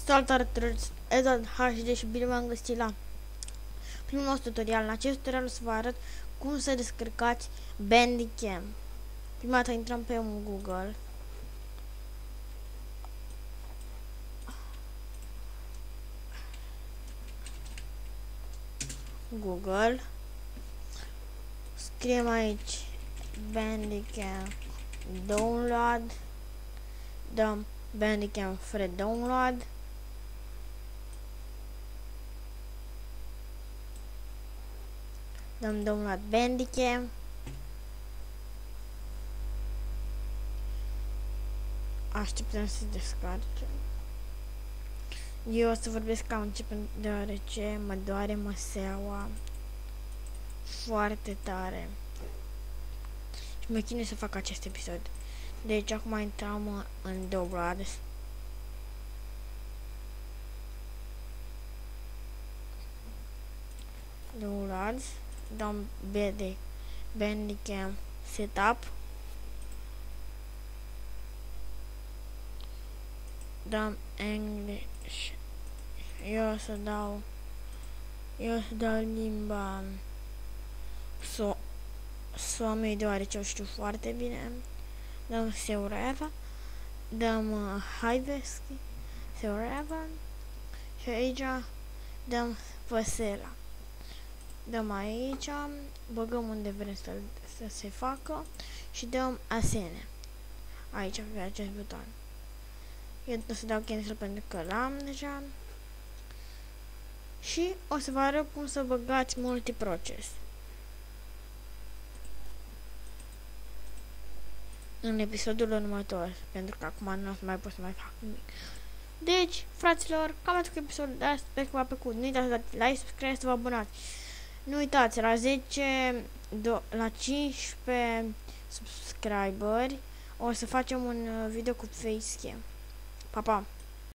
Salutare, Edward HD și bine v-am găsit la primul nostru tutorial. În acest tutorial o să vă arăt cum să descărcați Bandicam. Prima dată intrăm pe un Google. Scriem aici Bandicam Download. Dăm Bandicam Free Download. Dăm Download Bandicam. Așteptăm să se descarce. Eu o să vorbesc cam începând deoarece mă doare măseaua foarte tare. Și mă chinui să fac acest episod. Deci acum intrăm în Download. Downloads. Dăm Bandicam Setup. Dăm English. Eu o să dau limba Suomi, deoarece o știu foarte bine. Dăm Seureva. Dăm Haiveski Seureva. Și aici dăm Vesela. Dăm aici, băgăm unde vrem să se facă și dăm asemenea. Aici, pe acest buton. Eu o să dau cancel pentru că l-am deja. Și o să vă arăt cum să băgați multiproces în episodul următor, pentru că acum nu o să mai pot să mai fac nimic. Deci, fraților, cam atât cu episodul de azi. Sper că v-a plăcut. Nu uitați să dați like, subscribe, să vă abonați. Nu uitați, la 15 subscriberi o să facem un video cu facecam. Pa, pa!